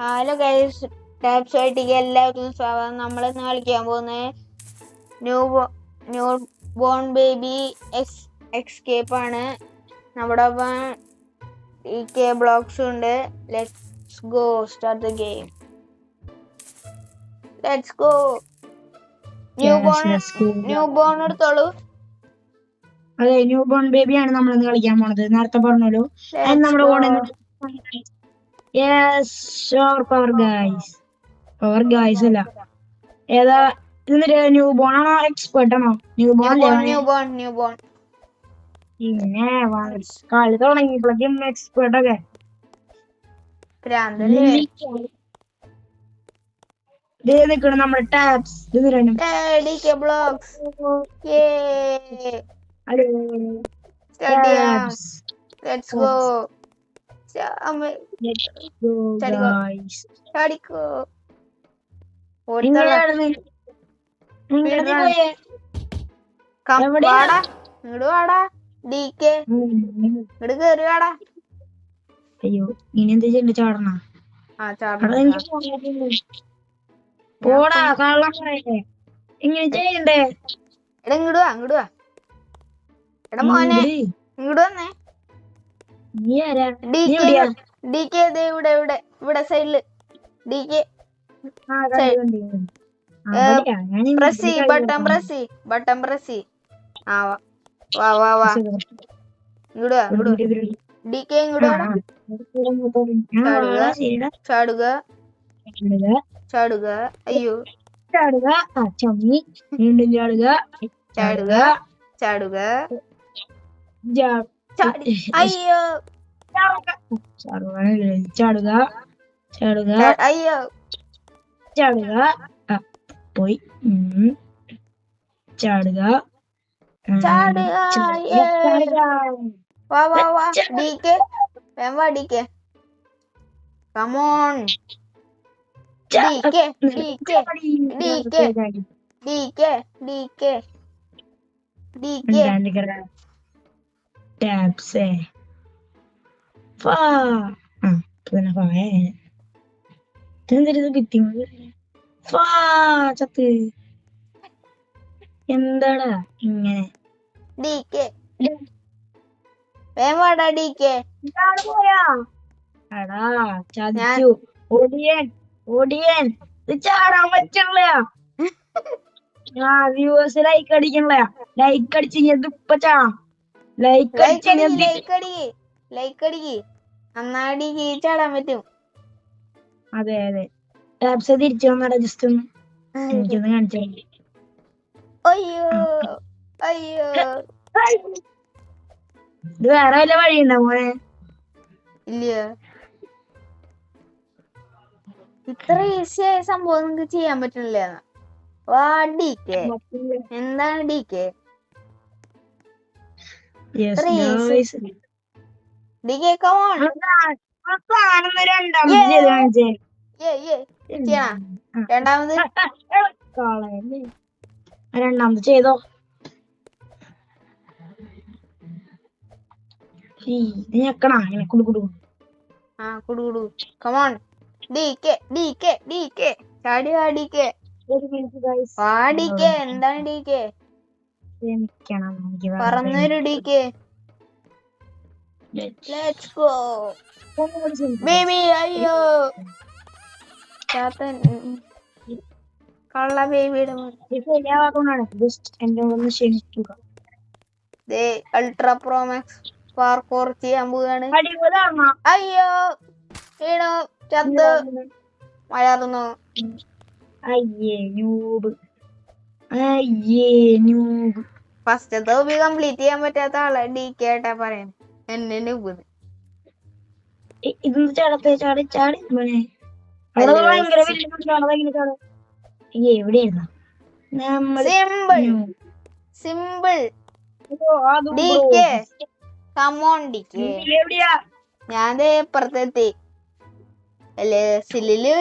Hello guys, taps ആയിട്ടേക്ക് എല്ലാവർക്കും സ്വാഗതം. നമ്മളിന്ന് കളിക്കാൻ പോകുന്നത് ന്യൂ ബോൺ ബേബി എസ്കേപ്പ് ആണ്. നമ്മുടെ ഒപ്പം DK ബ്ലോക്സ് ഉണ്ട്. Let's go start the game. Let's go. New born എടുത്തോളൂ. അതെ, ന്യൂ ബോൺ ബേബി ആണ് നമ്മൾ ഇന്ന് കളിക്കാൻ പോണത്. നേരത്തെ പറഞ്ഞല്ലോ. നമ്മുടെ കൂടെ പവർ ഗൈസ് അല്ല, ഏതാ ഇതിന്റെ ന്യൂ ബോൺ ആണോ എക്സ്പെർട്ട് ആണോ? ന്യൂ ബോൺ പിന്നെ കളി തുടങ്ങിയപ്പോഴേക്കും എക്സ്പെർട്ട് ഒക്കെ നിക്കണം. നമ്മുടെ ടാപ്സ് ലെറ്റ്സ് ഗോ. അയ്യോ, ഇനി എന്ത് ചെയ്യണ്ട? ചാടണ പോടാ, കള്ളം പറയല്ലേ. ഇങ്ങനെ ചെയ്യണ്ടേ? ഇങ്ങോട്ട് മോനെ, ഇങ്ങോട്ട് വന്നേ. DK ഇവിടെ സൈഡില്. DK button press. വാ. ഇങ്ങോട്ട് DK ഇങ്ങോട്ട് ചാടുക. അയ്യോ, ചമ്മി വീണ്ടും ചാടുക. അയ്യോ, അയ്യോ, പോയി. ചാടുക. വാ. DK വേവാ. DK come on. DK taps ചത്ത്. എന്താടാ ഇങ്ങനെ? DK വേവാടാ. DK ചതിച്ചു. ഓടിയൻ ചാടാൻ പറ്റില്ല. വ്യൂവേഴ്സ് ലൈക്ക് അടിക്കണ. ലൈക്ക് അടിച്ച് ഇപ്പൊ ചാടാം. ലൈക്ക് അടിക്ക്. നന്നായി ചാടാൻ പറ്റും. അതെ. ടാപ്സ് തിരിച്ചു വന്നടാ. ജസ്റ്റ് ഒന്ന് എനിക്കൊന്ന് കാണിച്ചു. അയ്യോ, ഇത് വേറെ വല്ല വഴിയുണ്ടോ മോനെ? ഇല്ല. ഇത്ര ഈസിയായ സംഭവം നിങ്ങക്ക് ചെയ്യാൻ പറ്റില്ല. വാ DK. എന്താണ് DK? DK come on. രണ്ടാമത് ചെയ്തോ. ഞെക്കണ ഇങ്ങനെ കുടുകുടു. കമോൺ. DK ചാടിയാ. DK വാ. DK എന്താണ് DK? പറന്നൊരു DK. Let's go baby. അയ്യോ, കള്ള ബേബിയുടെ അൾട്രാ പ്രോ മാക്സ് പാർക്കോർ ചെയ്യാൻ പോവുകയാണ്. അയ്യോ, വീണു, ചത്തു, വളർന്നു. ഫസ്റ്റ് തോപ്പി കംപ്ലീറ്റ് ചെയ്യാൻ പറ്റാത്ത ആളെ DK ആയിട്ടാ പറയാൻ. എന്നെ ഇതൊന്ന് ചാടി ഭയങ്കര എവിടെയായിരുന്നു? സിമ്പിൾ. DK come on. DK ഞാൻ ഇപ്പുറത്തെത്തി. അല്ലേ സില്ലില്.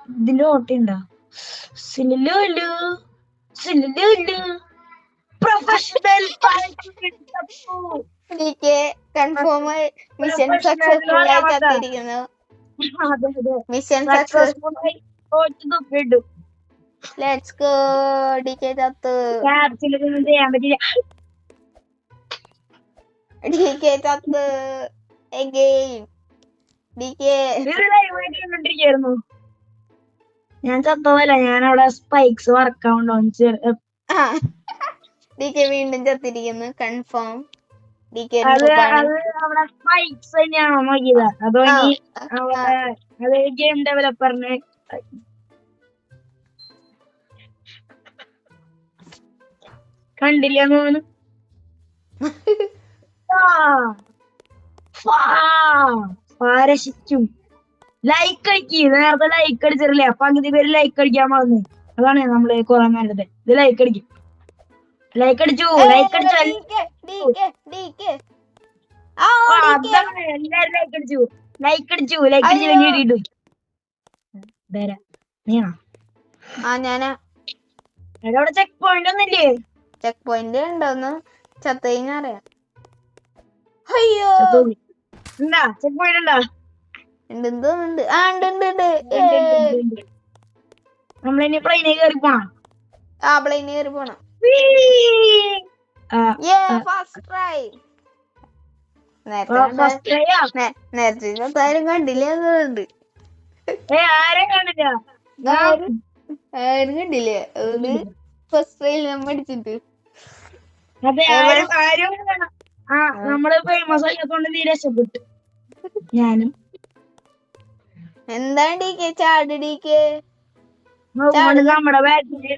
ഇതിന്റെ ഓട്ടുണ്ടോ? കൺഫേം മിഷൻ സക്സസ്ഫുൾ ആയി ചത്തിരിക്കുന്നു. Mission successful. Let's go. DK ചത്ത്. ഡികെ ചത്ത് അഗൈൻ. ഡികെ ഞാൻ ചത്തതല്ല, ഞാൻ അവിടെ സ്പൈക്സ് വർക്കൗണ്ടോ. ഡികെ വീണ്ടും ചത്തിരിക്കുന്നു. കൺഫേം. ഡികെ അവിടെ സ്പൈക്സ് തന്നെയാണോ നോക്കിയത്? അതോ അത് ഗെയിം ഡെവലപ്പറിന് കണ്ടില്ല തോന്നുന്നു. പാരശിക്കും. ലൈക്ക് അടിക്ക്. നേരത്തെ ലൈക്ക് അടിച്ചിട്ടില്ലേ? പകുതി പേര് ലൈക്ക് അടിക്കാൻ മറന്നു. അതാണ് നമ്മള് കൊറേ നേരത്തെ. ഇത് ലൈക്ക് അടിക്കും. ലൈക്ക് അടിച്ചു. ലൈക്ക് അടിച്ചു. എല്ലാരും ലൈക്ക് അടിച്ചു. ലൈക്ക് അടിച്ചു. ലൈക്ക് അടിച്ചു കഴിഞ്ഞിട്ടു. ഞാനാ. അവിടെ ചെക്ക് പോയിന്റ് ഒന്നില്ലേ? ചെക്ക് പോയിന്റ് ഉണ്ടോന്ന് ചത്ത് കഴിഞ്ഞറിയാം. അയ്യോ ഉണ്ടാ? ചെക്ക് പോയിന്റ് ഉണ്ടാ? ഉണ്ട്. നമ്മളിനി പ്ലെയിനിൽ കയറി പോണം. പ്ലെയിനിൽ കയറി പോണം. First try. നേരത്തെ ചത്താരും കണ്ടില്ല എന്നുണ്ട്. ആരും കണ്ടില്ല. ആരും കണ്ടില്ലേ? അതുകൊണ്ട് ഫസ്റ്റ് ട്രൈയിൽ നമ്മൾ അടിച്ചിട്ട്. നമ്മള് ഫേമസ് ആയതുകൊണ്ട് നീ രക്ഷപ്പെട്ടു. ഞാനും. എന്താണ് ഡികെ ചാടിക്ക്? നമ്മുടെ ബാറ്റില്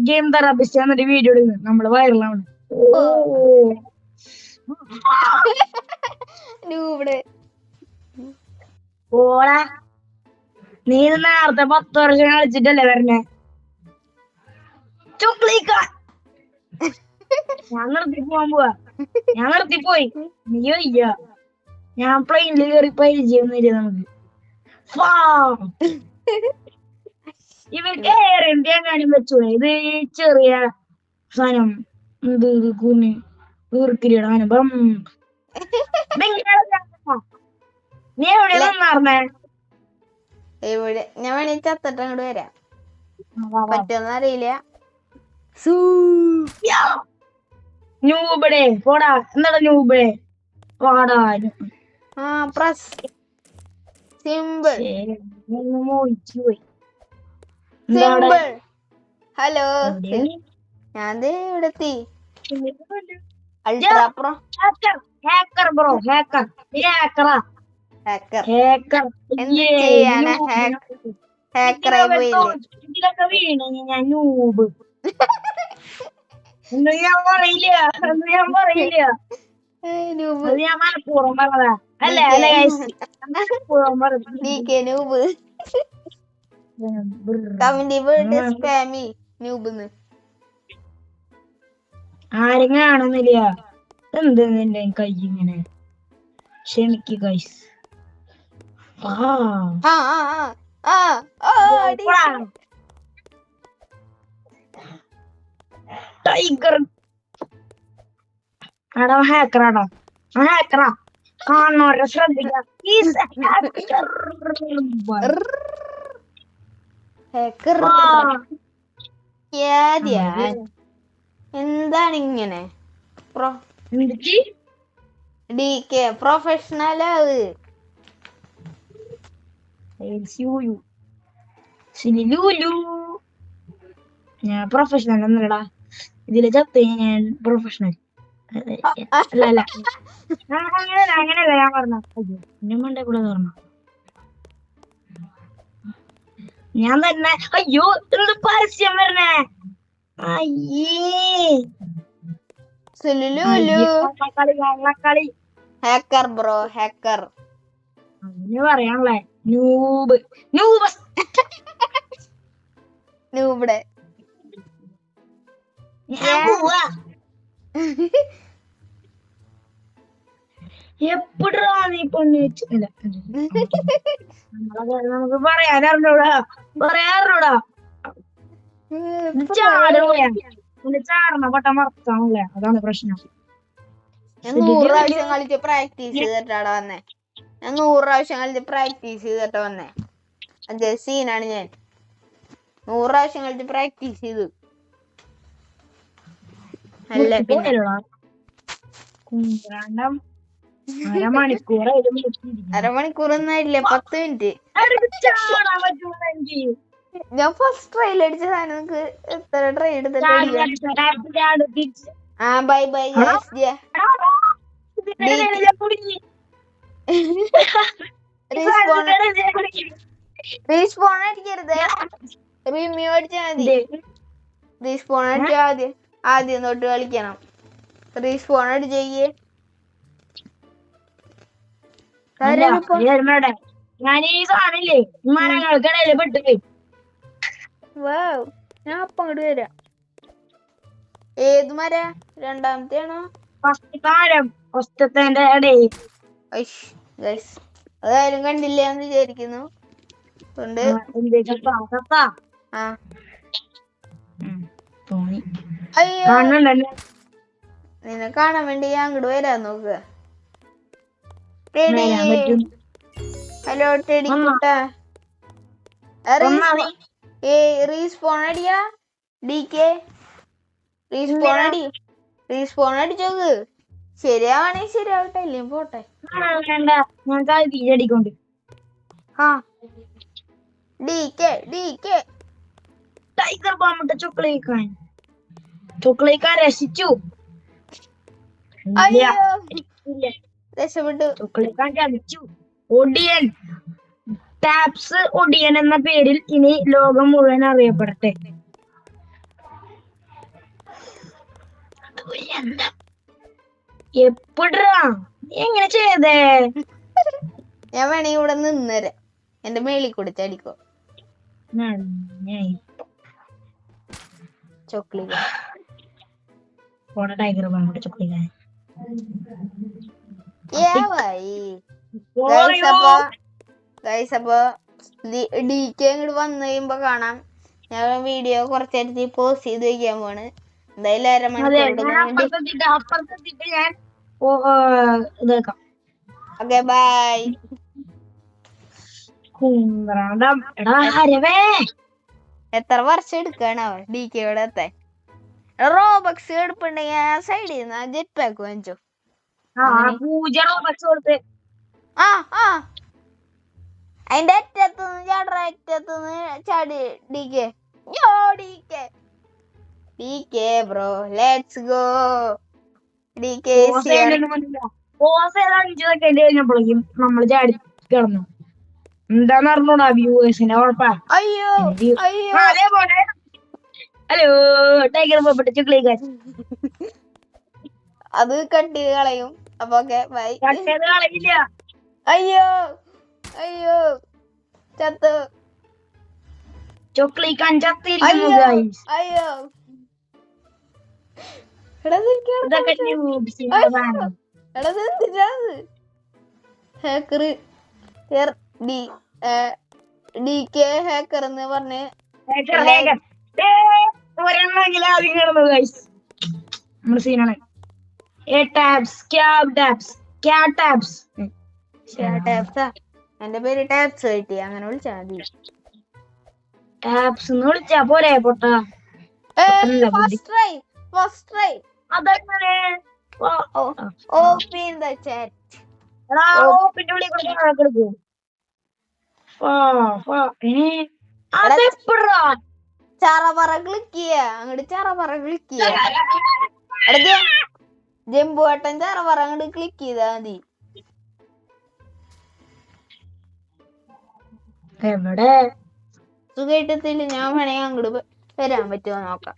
ഗെയിം തെറാപ്പിസ്റ്റ് എന്നിട്ട് വീഡിയോ എടുക്കുന്നു. നമ്മള് വൈറലാണ്. ഓടാ, നീ നേരത്തെ 10 വർഷം കളിച്ചിട്ടല്ലേ വരണേ? ഞാൻ നിർത്തിപ്പോവാൻ പോവാ. ഞാൻ നിർത്തിപ്പോയി. നീ വയ്യ. ഞാൻ പ്ലെയിനിൽ കയറി പരിചയം തരിക നമുക്ക്. ഇവർക്ക് എയറിന്റെ എങ്ങാനും വെച്ചൂടെ? ഇത് ചെറിയ സാധനം. എന്ത് കൂന്ന് വീർക്കിരിടാനും. നീ എവിടെ നിന്നാർന്നേ? ഇവിടെ ഞാൻ വേണേ ചത്തിട്ട് അങ്ങോട്ട് വരാം. പറ്റുമെന്ന് അറിയില്ല. ന്യൂബടെ പോടാ. എന്താടാ ന്യൂബടെ? പോടാ. Press simple. പോയി. ഹലോ, ഞാൻ ഇവിടെ എത്തി. Ultra pro hacker bro. Hacker. എന്ത് ചെയ്യാനാ? ഹാക്കറെ പോയില്ലേ? ഇതിലൊക്കെ വീണ ഞാൻ ന്യൂബ്. ഒന്നും ഞാൻ പറയില്ല. ഞാൻ മനഃപൂർവ്വം പറഞ്ഞതാ. അല്ലേ ആരും കാണുന്നില്ല. എന്ത് നിന്റെ കൈ ഇങ്ങനെ? ക്ഷമിക്ക് ഗൈസ്. ടൈഗർ ആടാ. ഹാക്കറാടാ. ഹാക്കറാ. കാണോരെ ശ്രദ്ധിക്കാം. എന്താണ് ഇങ്ങനെ? ഡികെ പ്രൊഫഷണൽ ആവ്. ഞാൻ പ്രൊഫഷണൽ ഒന്നല്ലടാ. ഇതില് ചത്ത് ഞാൻ പ്രൊഫഷണൽ അല്ല. അങ്ങനെയല്ല ഞാൻ പറഞ്ഞ. എന്നെ മണ്ടേ കൂടെ പറഞ്ഞ ഞാൻ തന്നെ. അയ്യോ, എന്ത് പരസ്യം വരണേ? കളി. Hacker bro. ഹാക്കർ അങ്ങനെ പറയാനല്ലേ? ന്യൂബടെ. എപ്പോഴാ നീ പൊണ്ണു വെച്ചില്ല? നമുക്ക് പറയാനറിഞ്ഞൂടാ. ചാടുകയാ. ചാർന്ന പട്ടം മറക്കാണല്ലേ, അതാണ് പ്രശ്നം. ഞാൻ 100 പ്രാവശ്യം കളിച്ച് പ്രാക്ടീസ് ചെയ്തിട്ടാണ് വന്നേ. ഞാൻ 100 പ്രാവശ്യം കളിച്ച് പ്രാക്ടീസ് ചെയ്തിട്ട് വന്നേ. അതേ സീനാണ് ഞാൻ. 100 പ്രാവശ്യം കളിച്ച് പ്രാക്ടീസ് ചെയ്തു. അല്ല പിന്നെ അരമണിക്കൂറൊന്നും ആയില്ലേ, 10 മിനിറ്റ്. ഞാൻ ഫസ്റ്റ് ട്രയൽ അടിച്ച സാധനം നിനക്ക് എത്ര ട്രൈ എടുത്തിട്ട് ബൈ ബൈ റീസ്പോൺ അടിക്കരുത്, റിമ്യൂ അടിച്ചാൽ മതി. റീസ്പോൺ അടിച്ചാൽ ആദ്യം തൊട്ട് കളിക്കണം. റീസ്പോൺ അടിച്ചേക്ക്. ഞാൻ ഈ സാധനല്ലേ മരങ്ങൾക്കിടയില് പെട്ടുപോയി. ഞാൻ അപ്പം അങ്ങോട്ട് വരാം. ഏത് മര? രണ്ടാമത്തെ ആണോ ഫസ്റ്റത്തെ ഇടയിൽ? അതാരും കണ്ടില്ല എന്ന് വിചാരിക്കുന്നു. അയ്യോ, നിന്നെ കാണാൻ വേണ്ടി ഞാൻ അങ്ങോട്ട് വരാൻ നോക്കുക. ഹലോ ടെഡി കുട്ടാ, റീസ്പോൺ അടിയാ. ഡികെ റീസ്പോൺ അടിച്ചോക്ക്. ശരിയാവാണേ ശരിയാവട്ടെ, ഇല്ലെങ്കിൽ പോട്ടെ. ടൈഗർ ബോംബിട്ട് ചോക്ലേക്കാൻ രസിച്ചു. രക്ഷപ്പെട്ടു. ചോക്ലേക്കാൻ ചതിച്ചു. ഒടിയൻ ടാപ്സ് ഒടിയൻ എന്ന പേരിൽ ഇനി ലോകം മുഴുവൻ അറിയപ്പെടട്ടെ. എപ്പിടാ എങ്ങനെ ചെയ്തേ? ഞാൻ വേണമെങ്കിൽ ഇവിടെ നിന്നേരാ, എന്റെ മേളിൽ കൂടെ ചടിക്കോ. ടൈഗർ ബോംബിട്ട് ചോക്ലേക്കാൻ അപ്പൊ ഡിക്ക് ഇങ്ങോട്ട് വന്നു കഴിയുമ്പോ കാണാം. ഞാൻ വീഡിയോ കുറച്ചേരത്തി പോസ്റ്റ് ചെയ്ത് വെക്കാൻ പോണ്. എന്തായാലും ഓക്കെ ബൈ. എത്ര വർഷം എടുക്കാണ് അവൻ ഡിക്കയോടെ എത്താൻ? റോബക്സ് എടുപ്പുണ്ടെങ്കിൽ ആ സൈഡിൽ നിന്ന് ജെറ്റ് പാക്ക് വാങ്ങിച്ചോ. അതിന്റെ അറ്റത്തുനിന്ന് അറ്റത്തുനിന്ന് ചാടി decay bro, let's go. Decay 5 second കഴിഞ്ഞപ്പോഴേക്കും നമ്മള് ചാടി കിടന്നു. എന്താന്ന് അറിഞ്ഞൂടാ വ്യൂവേഴ്സിന്റെ കുഴപ്പാ. അയ്യോ ഹലോ ടൈഗർ ബോംബിട്ട് ചോക്ലേക്കാൻ. അത് കട്ട് കളയും. അപ്പൊ ഓക്കെ ബൈ. കളയില്ല. അയ്യോ ചത്തു. ചോക്ലേക്കാൻ ചത്തിരിക്കുന്നു ഗൈസ്. അയ്യോ ഹാക്കർ ഡികെ ഹാക്കർ എന്ന് പറഞ്ഞ് നമ്മുടെ സീനാണ്. എന്റെ പേര് ടാപ്സ് കിട്ടി, അങ്ങനെ വിളിച്ചാ മതി. ടാപ്സ് വിളിച്ചാ പോരെ പൊട്ട. ഫസ്റ്റ് ട്രൈ അതങ്ങനെ ഓപ്പൺ ദ ചാറ്റ്. ഓപ്പിന്റെ ഉള്ളിൽ കൊടുക്കും. അതെപ്പോഴാ ചറപറ ക്ലിക്ക് ചെയ്യാ, അങ്ങോട്ട് ചറപറ ക്ലിക്ക് ചെയ്യാ. ജമ്പു വട്ടം ചറപറ അങ്ങോട്ട് ക്ലിക്ക് ചെയ്താ മതി. എവിടെ സുഖമായിട്ടത്തില്ല. ഞാൻ വേണമെങ്കിൽ അങ്ങോട്ട് വരാൻ പറ്റുമോ നോക്കാം.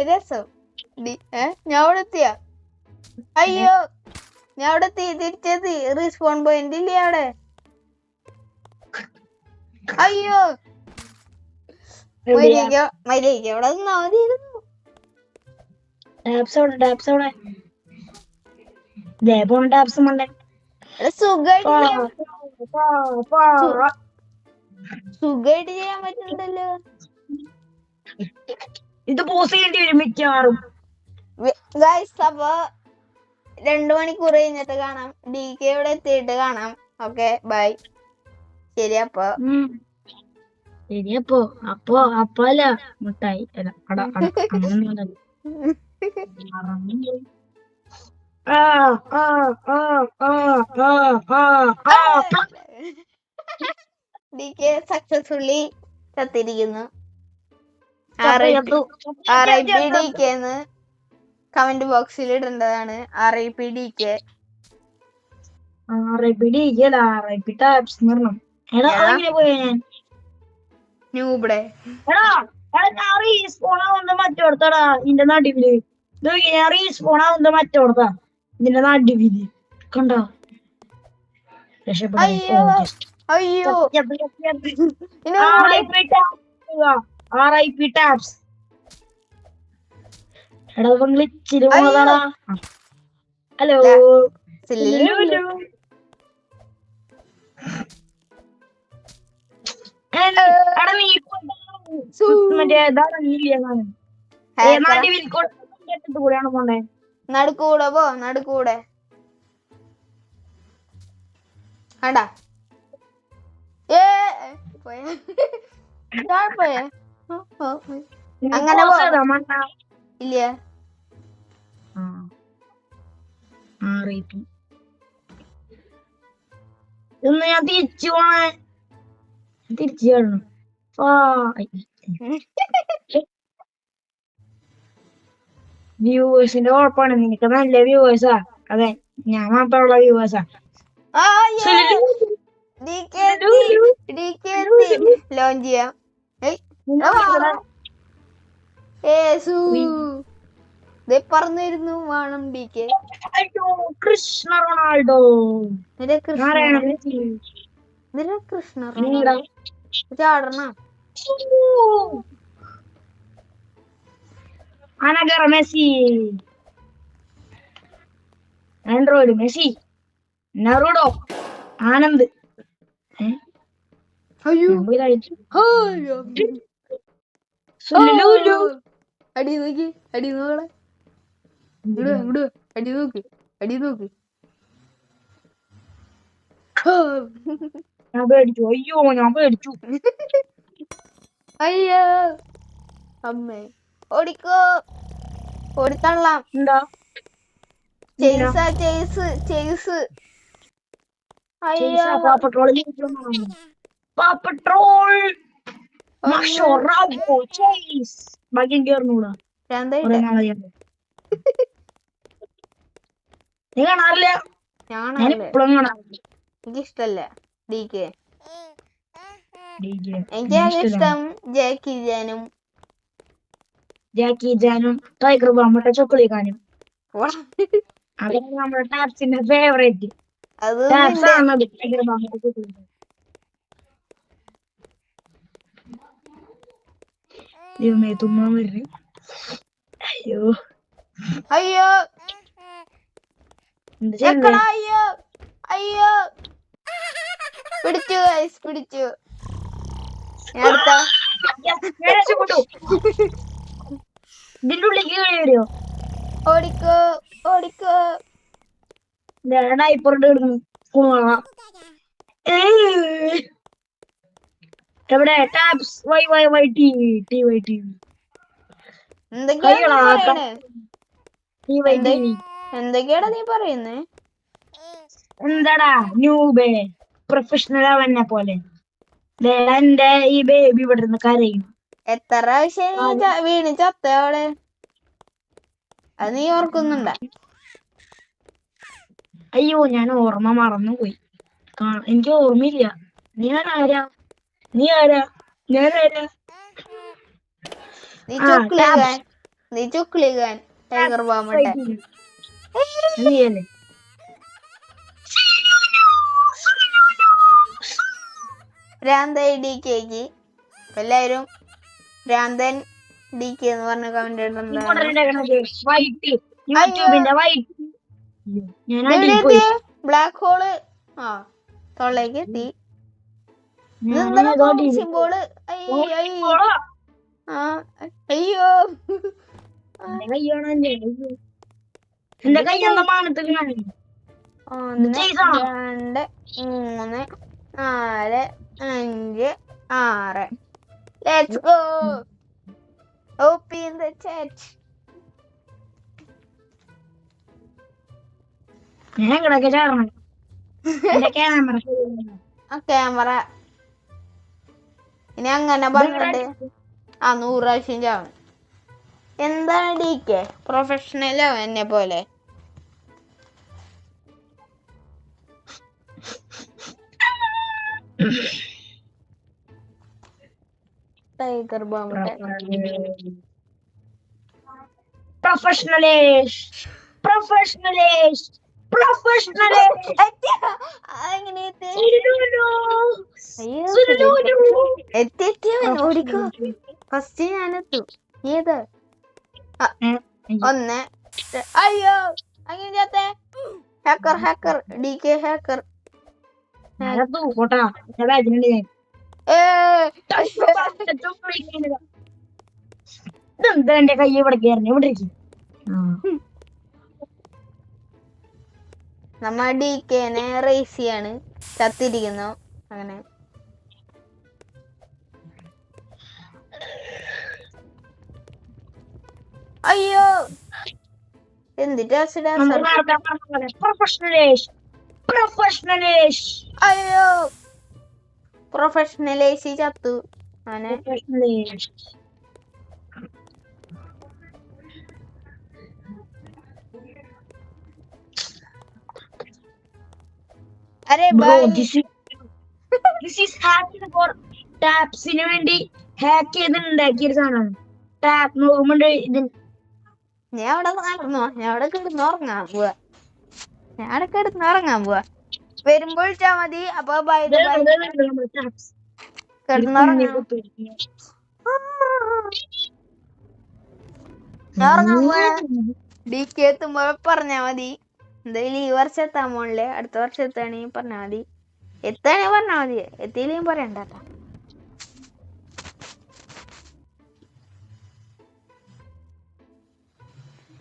രസം. ഞാൻ അവിടെ എത്തിയ. അയ്യോ ഞാൻ അവിടെ തിരിച്ചെത്തി. റീസ്പോൺ പോയിന്റ് ഇല്ലേ അവിടെ? അയ്യോ മര്യാദയ്ക്ക് അവിടെ നിന്നാ മതിയായിരുന്നു. സുഖമായിട്ട് ചെയ്യാൻ പറ്റുന്നുണ്ടല്ലോ. ഇത് പോസ് ചെയ്യേണ്ടി വരും മിക്കവാറും. ഗൈസ്, അപ്പൊ 2 മണിക്കൂർ കഴിഞ്ഞിട്ട് കാണാം. DK ഇവിടെ എത്തിയിട്ട് കാണാം. Okay, bye. ശരി അപ്പൊ. ശരിയപ്പോ അപ്പൊ അല്ല മുട്ടായി അല്ല അട അട അങ്ങനൊന്നും DK സക്സസ്ഫുള്ളി ചത്തിരിക്കുന്നു. RIP DK എന്ന് കമന്റ് ബോക്സിൽ ഇടേണ്ടതാണ്. RIP DK. RIP ടാബ്സ് എന്ന് പറഞ്ഞു. എടാ അങ്ങനെ പോയാ ഞാൻ ന്യൂബിടെ റീസ്പോണാവുന്ന മറ്റോടത്താടാ ഇതിന്റെ നടുവില്. ഞാൻ റീസ്പോണാവുന്ന മറ്റോടത്താ ഇതിന്റെ നടുവില് കണ്ടോ. അയ്യോ RIP ടാബ്സ്. എടാ ഗ്ലിച്ചില് പോണതാടാ. ഹലോ നടുക്കൂടെ പോ, നടുക്കൂടെ കണ്ടാ. അങ്ങനെ ഇല്ല. ഇന്ന് ഞാൻ തിരിച്ചു പോണേ. തിരിച്ചു കാണണം. വ്യൂവേഴ്സിന്റെ കുഴപ്പമാണ്. നിനക്ക് നല്ല വ്യൂവേഴ്സാ. അതെ, ഞാൻ മാത്രമുള്ള വ്യൂവേഴ്സാ. ലോഞ്ച് ചെയ്യാം. പറഞ്ഞിരുന്നു വേണം DK. കൃഷ്ണ റൊണാൾഡോ. കൃഷ്ണ ചാടണ another Messi, android Messi, Naruto, Anand. അടി നോക്കി, അടി നോക്കണേ. അടി നോക്ക്, അടി നോക്ക്. ഞാൻ പേടിച്ചു. അയ്യോ ഞാൻ പേടിച്ചു. അയ്യോ അമ്മേ, ഓടിക്കോ, ഓടിത്തള്ളാം. എന്താ ചേസ്. ഭാഗ്യം കേറുന്നൂടാ. നീ കാണാറില്ല? ഞാൻ ഇപ്പഴും കാണാറില്ല. എനിക്കിഷ്ടല്ല DK. എനിക്കിഷ്ടം ജാക്കി ജാനും ടൈഗർ ബാമട്ട ചൊക്കളിക്കാനും. അതാണ് നമ്മുടെ ടാപ്സിന്റെ ഫേവറേറ്റ്. ടൈഗർ ബാമട്ട ചൊക്കളിക്കാൻ. ദൈവമേ തുമ്മാൻ വരുന്നു. അയ്യോ അയ്യോ പിടിച്ചു. ഇതിന്റെ ഉള്ളിലേക്ക് വരുമോ? ഓടിക്കോ. എവിടെ ടാബ്സ് എന്തൊക്കെയാടാ നീ പറയുന്നേ? എന്താടാ ന്യൂബേ, പ്രൊഫഷണൽ അവനെ പോലെ. എന്റെ ഈ ബേബി ഇവിടെ നിന്ന് കരയും. എത്ര പ്രാവശ്യം വീണ് ചത്തോടെ? അത് നീ ഓർക്കുന്നുണ്ടാ? അയ്യോ ഞാൻ ഓർമ്മ മറന്നുപോയി. എനിക്ക് ഓർമ്മയില്ല. നീ ആരാ? നീ ചുക്ലികാൻ ടൈഗർ ബാമട്ടെ. നീയല്ലേ? ഭ്രാന്തായി DKക്ക് എല്ലാവരും ഭ്രാന്തൻ DK എന്ന് പറഞ്ഞ കമന്റ് ബ്ലാക്ക് ഹോള് തൊള്ളേക്ക് എത്തി. സിംബോള് അയ്യോ എന്റെ കൈ എന്താ മാനത്തേക്ക് 1 2 3 4 5 6 let's go open the chat ഞാൻ കിടക്കെ ചാടണം എന്റെ ക്യാമറ ക്യാമറ ഇനി അങ്ങനെ പറഞ്ഞിട്ട് 100 പ്രാവശ്യം ചാവണം. എന്താണ് DK പ്രൊഫഷണലോ എന്നെ പോലെ? ടൈഗർ ബോംബ് ഓടിക്കോ. ഫസ്റ്റ് ഞാനെത്തും. ഏത് 1 അയ്യോ അങ്ങനെ ഹാക്കർ DK ഹാക്കർ ഇതെന്താ എന്റെ കൈ ഇവിടെ കയറി ഇവിടെ നമ്മ DKനെ റേസ് ചെയ്യാണ്. ചത്തിരിക്കുന്നു അങ്ങനെ. അയ്യോ എന്തിട്ടാ അയ്യോ പ്രൊഫഷണലേശി ചത്തു അവനെ. അരെ ടാപ്സിന് വേണ്ടി ഹാക്ക് ചെയ്തുണ്ടാക്കിയൊരു സാധനമാണ്. ടാപ്പ് നോക്കുമ്പോ ഞാൻ അവിടെ നടന്നോ, ഞാൻ അവിടെ കിടന്നുറങ്ങാൻ പോവാ. വരുമ്പോൾ വിളിച്ചാ മതി. അപ്പൊ DK എത്തുമ്പോ പറഞ്ഞാ മതി. എന്തായാലും ഈ വർഷം എത്താൻ പോണില്ലേ, അടുത്ത വർഷം എത്താണെങ്കിൽ പറഞ്ഞാ മതി. എത്താണെങ്കിൽ പറഞ്ഞാ മതി, എത്തിയില്ലെങ്കിൽ പറയണ്ട.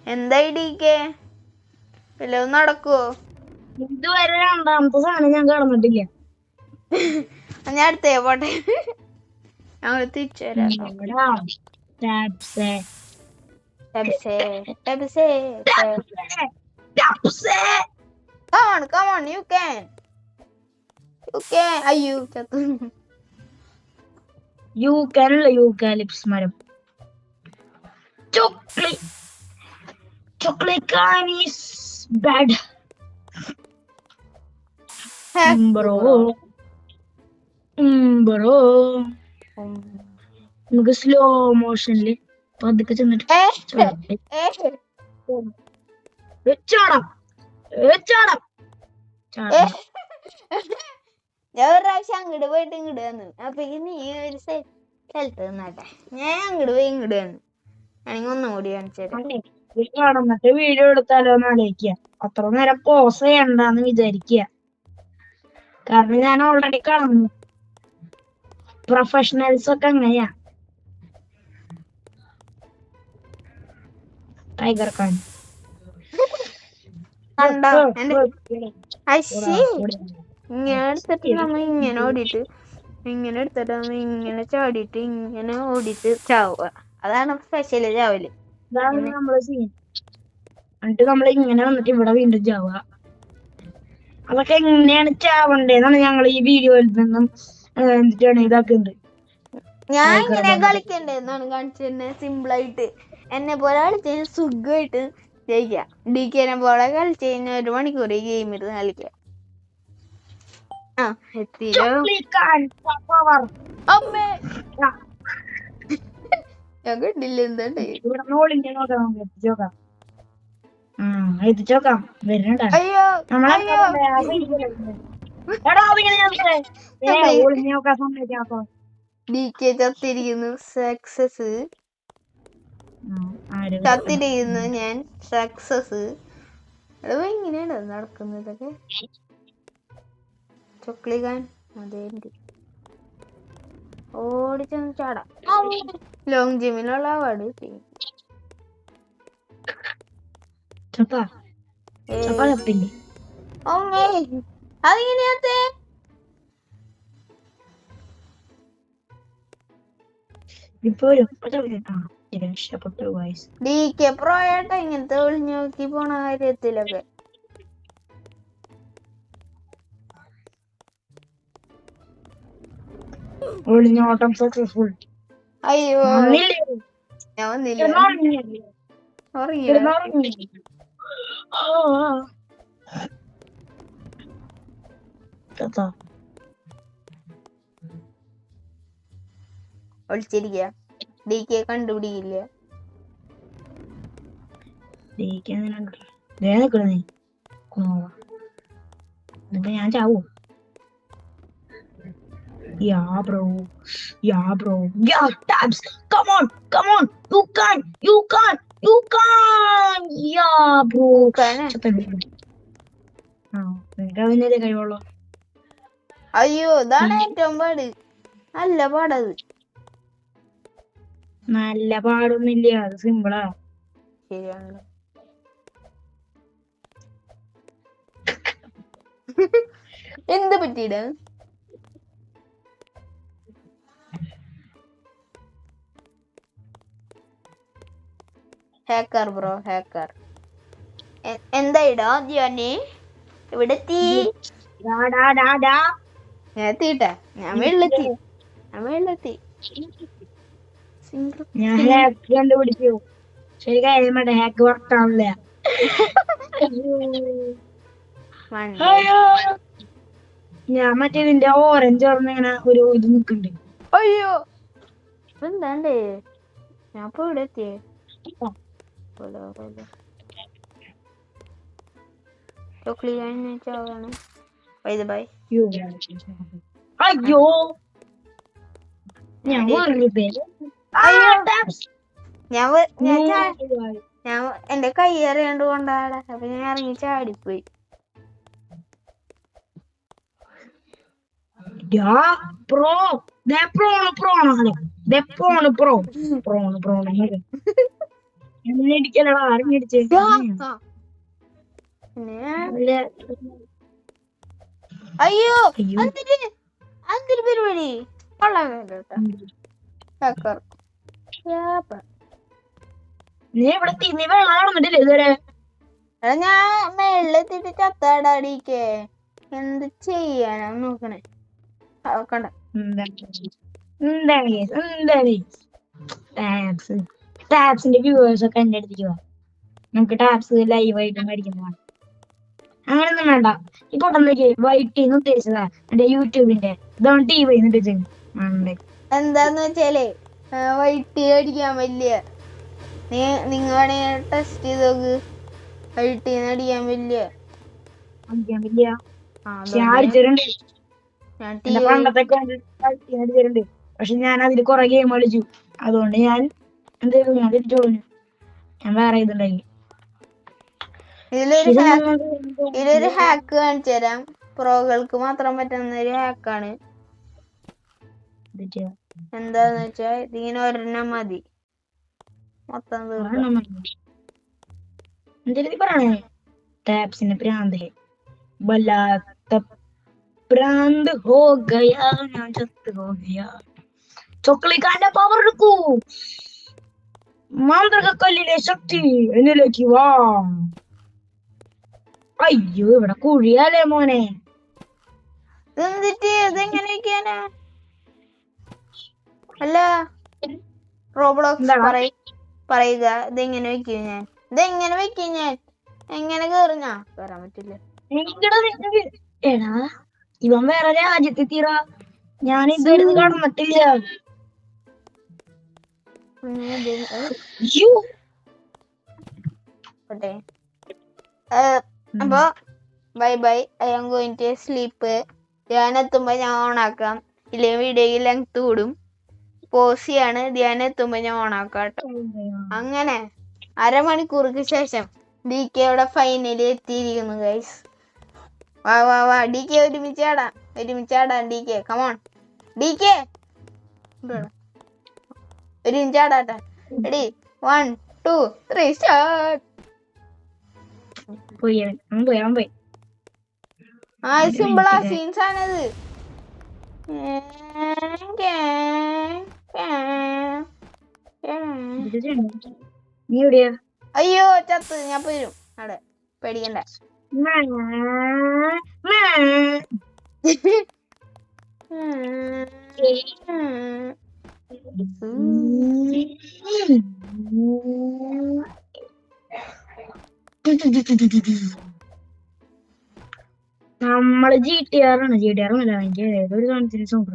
എന്തായി DK വല്ലതും നടക്കുവോ? ഇതുവരെ രണ്ടാമത്തെ സാധനം ഞാൻ കാണുന്നിട്ടില്ല. ഞാൻ അടുത്തേ പോട്ടെ. ഞങ്ങൾ തിരിച്ചു വരാം. Come on, you can. അയ്യോ ചത്തു. യൂക്കാലിപ്സ് മരം. Chocolate is bad. Bro. നമുക്ക് സ്ലോ മോഷനില് പതുക്കെ ചെന്നിട്ട് ഞാൻ ഒരു പ്രാവശ്യം അങ്ങോട്ട് പോയിട്ട് ഇങ്ങോട്ട് വന്നു. അപ്പൊ നീ ഒരു സ്ഥലത്ത് നിന്നാട്ടെ, ഞാൻ അങ്ങോട്ട് പോയി ഇങ്ങോട്ട് വന്നു. ആണെങ്കിൽ ഒന്നും കൂടി കാണിച്ചിട്ട് വീഡിയോ എടുത്താലോന്ന് ആലോചിക്കുക. അത്ര നേരം പോസ് ചെയ്യണ്ടെന്ന് വിചാരിക്കുക. കാരണം ഞാൻ ഓൾറെഡി കാണുന്നു. പ്രൊഫഷണൽസ് ഒക്കെ അങ്ങനെയാ. ടൈഗർ ഖാൻ ഇങ്ങനെ എടുത്തിട്ട് നമ്മ ഇങ്ങനെ ഓടിയിട്ട് ഇങ്ങനെ എടുത്തിട്ട് നമ്മ ഇങ്ങനെ ചാടിയിട്ട് ഇങ്ങനെ ഓടിയിട്ട് ചാവുക. അതാണ് സ്പെഷ്യല് ചാവല്. ഇതാണ് നമ്മള് ചെയ്യുന്നത്. എന്നിട്ട് നമ്മൾ ഇങ്ങനെ വന്നിട്ട് ഇവിടെ വീണ്ടും ചാവുക. അതൊക്കെ എങ്ങനെയാണ് ചാവണ്ടേന്നാണ് ഞങ്ങൾ ഈ വീഡിയോയിൽ നിന്നും എന്തിട്ടാണ് ഇതാക്കുന്നത്. ഞാൻ ഇങ്ങനെ കളിക്കണ്ടേന്നാണ് കാണിച്ചത്. സിമ്പിളായിട്ട് എന്നെ പോലെ കളിച്ച് സുഖമായിട്ട് ജയിക്കാം. DKനെ പോലെ കളിച്ച് കഴിഞ്ഞാൽ 1 മണിക്കൂർ ഗെയിം ഇരുന്ന് കളിക്കാം. എത്തിയോ അമ്മേ, ഞാൻ കണ്ടില്ല. എന്താ അയ്യോ DK ചത്തിരിക്കുന്നു. സക്സസ് ചത്തിരിക്കുന്നു. ഞാൻ സക്സസ്. ഇങ്ങനെയാണ് നടക്കുന്നതൊക്കെ. ചൊക്ലിക്കാൻ അതേ ഓടിച്ചെന്ന് ചാടാം. ലോങ് ജിമ്മിനുള്ള അവാർഡ് കിട്ടി. ചപ്പാ ചപ്പില്ലേ ഓമേ അതിങ്ങനെയാത്തെ ഇപ്പൊ രക്ഷപ്പെട്ടു വയസ്സ് DK Pro ആയിട്ടാ ഇങ്ങനത്തെ ഒളിഞ്ഞു നോക്കി പോണ കാര്യത്തിലൊക്കെ. ഒളിഞ്ഞോട്ടം സക്സസ്ഫുൾ. അയ്യോ വന്നില്ലേ? ഞാൻ വന്നില്ല. കിടന്നുറങ്ങിയല്ലേ? ഉറങ്ങിയോ? കിടന്നുറങ്ങി. ചത്താ. ഒളിച്ചിരിക്ക. DK കണ്ടുപിടിക്കില്ല. എന്നിട്ട് ഞാൻ ചാവൂ? Yeah, bro. Yeah, bro. Yeah, tabs. Come on. Come on. You can. You can. You can. Yeah, bro. പൂക്കാനെ. നിനക്കതിനല്ലേ കഴിവുള്ളൂ. അയ്യോ ഇതാണ് ഏറ്റവും പാട്. നല്ല പാടത്. നല്ല പാടൊന്നുമില്ല, അത് സിമ്പിളാ. ശരിയാണ്. എന്ത് പറ്റിയിട? Hacker bro hacker. എന്തായിടാ ജിയാനെ ഇവിടെ എത്തി? ഞാൻ എത്തിയിട്ടാ. ഞാൻ വെള്ളെത്തി. ഞാൻ ഹാക്ക് കണ്ടുപിടിച്ചു. ശരി കാര്യം വേണ്ട, ഹാക്ക് വർക്കാവില്ല. ഞാൻ മറ്റേ ഇതിന്റെ ഓറഞ്ച് ഇങ്ങനെ ഒരു ഇത് നിക്കണ്ട്. അയ്യോ എന്താണ്ടേ ഞാൻ ഇപ്പൊ ഇവിടെ എത്തിയേ. അയ്യോ ഞാൻ എന്റെ കൈ അറിയാണ്ട് കൊണ്ടാടാ. അപ്പൊ ഞാൻ ഇറങ്ങി ചാടിപ്പോയി. ഇടിക്കലടാ, ആരും അയ്യോ എന്തൊരു പരിപാടി കൊള്ളാൻ വേണ്ടിട്ടാ. നീ ഇവിടെ നീ വെള്ളം നടന്നിട്ടില്ല ഇതുവരെ? ഞാൻ മേളിലെത്തിട്ട് ചത്താടാടിക്കേ. എന്ത് ചെയ്യാനാ നോക്കണേ. കണ്ട ടാബ്സിന്റെ വ്യൂവേഴ്സ് ഒക്കെ എന്റെ അടുത്തേക്ക് വാ, നമുക്ക് ടാബ്സ് ലൈവായിട്ട് മേടിക്കുന്നതാണ്. അങ്ങനൊന്നും വേണ്ട. ഇപ്പൊ വൈറ്റ് ഉദ്ദേശിച്ചതാ എന്റെ യൂട്യൂബിന്റെ. ഇതാണ് TV എന്താന്ന് വെച്ചാലേ വൈറ്റ് അടിക്കാൻ വലിയ നിങ്ങളെ ടെസ്റ്റ് ചെയ്ത് നോക്ക്. വൈറ്റ് അടിക്കാൻ വലിയ അടിച്ചിട്ടുണ്ട്. പക്ഷെ ഞാൻ അതില് കൊറേ ഗെയിം കളിച്ചു, അതുകൊണ്ട് ഞാൻ എന്ത് ചെയ്തു, ഞാൻ തിരിച്ചു കളഞ്ഞു. ഞാൻ വേറെ ഇതുണ്ടായി. ഇതിലൊരു ഹാക്ക് കാണിച്ചു തരാം. പ്രോകൾക്ക് മാത്രം പറ്റുന്ന ഒരു ഹാക്കാണ്. എന്താന്ന് വെച്ചാ ഇതിങ്ങനെ ഒരെണ്ണം മതി മൊത്തം പറയണേ. ടാബ്സിന്റെ പ്രാന്ത് വല്ലാത്ത പ്രാന്ത് ഹോ ഗയാ, ഞാൻ ചത്ത് ഹോ ഗയാ. ചൊക്ലിക്കാന്റെ പവർ എടുക്കൂ, മാന്ത്രികക്കല്ലിലെ ശക്തി എന്നിലേക്ക് വാ. അയ്യോ ഇവിടെ കുഴിയാലേ മോനെ. എന്നിട്ട് ഇതെങ്ങനെ വെക്കാനാ? അല്ല റോബ്ലോക്സ് പറയുക ഇതെങ്ങനെ വെക്കും ഞാൻ? ഇതെങ്ങനെ വെക്കും ഞാൻ? എങ്ങനെ കേറും? ഞാൻ കേറാൻ പറ്റില്ല. എടാ ഇവൻ വേറെ രാജ്യത്തെത്തിറ, ഞാൻ ഇതെടുത്ത് കടന്നിട്ടില്ല. അപ്പൊ bye bye. I am going to sleep. ഞാൻ എത്തുമ്പോ ഞാൻ ഓണാക്കാം, ഇല്ലെങ്കിൽ വീഡിയോ ലെങ്ത് കൂടും. പോസ് ചെയ്യാണ്. ധ്യാനം എത്തുമ്പോ ഞാൻ ഓണാക്കാം കേട്ടോ. അങ്ങനെ അരമണിക്കൂർക്ക് ശേഷം DK ഇവിടെ ഫൈനലി എത്തിയിരിക്കുന്നു ഗൈസ്. വാ DK ഒരുമിച്ചാടാം DK. Come on DK. ഒരു ഇഞ്ചാടാട്ടെ. Ready 1 2 3 start. പോയി അവൻ പോയി. ആ സിമ്പിളാ സീൻസ് ആണത്. നീ എവിടെയാ? അയ്യോ ചത്ത്. ഞാൻ പോരും അവിടെ, പേടിക്കണ്ട. നമ്മള് GTR ആണ്. GTR ഒന്നുമില്ല, എനിക്ക് ഏതൊരു സാധനത്തിന് സൗണ്ട്.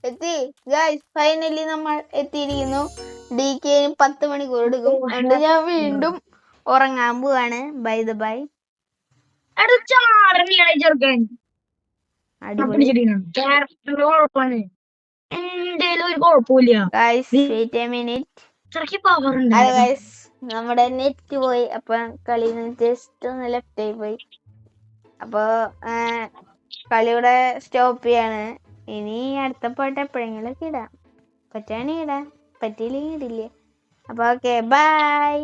എത്തി ഗൈസ്, ഫൈനലി നമ്മൾ എത്തിയിരിക്കുന്നു. DK 10 മണിക്കൂർ എടുക്കും. അതുകൊണ്ട് ഞാൻ വീണ്ടും ഉറങ്ങാൻ പോവാണ്. ബൈ ദ ബൈ. കുഴപ്പമാണ്, എന്തേലും ഒരു കുഴപ്പമില്ല. Guys wait a minute. Power ഉണ്ട്. അതെ ഗൈസ്, നമ്മുടെ നെറ്റ് പോയി. അപ്പൊ കളി ജസ്റ്റ് ഒന്ന് ലെഫ്റ്റ് ആയി പോയി. അപ്പൊ കളിയുടെ സ്റ്റോപ്പ് ചെയ്യാണ്. ഇനി അടുത്ത പാട്ട് എപ്പോഴെങ്കിലും ഇടാം. പറ്റുകയാണെങ്കിൽ ഇടാം, പറ്റിയില്ലെങ്കിൽ ഇടില്ലേ. അപ്പൊ ഓക്കെ, ബൈ.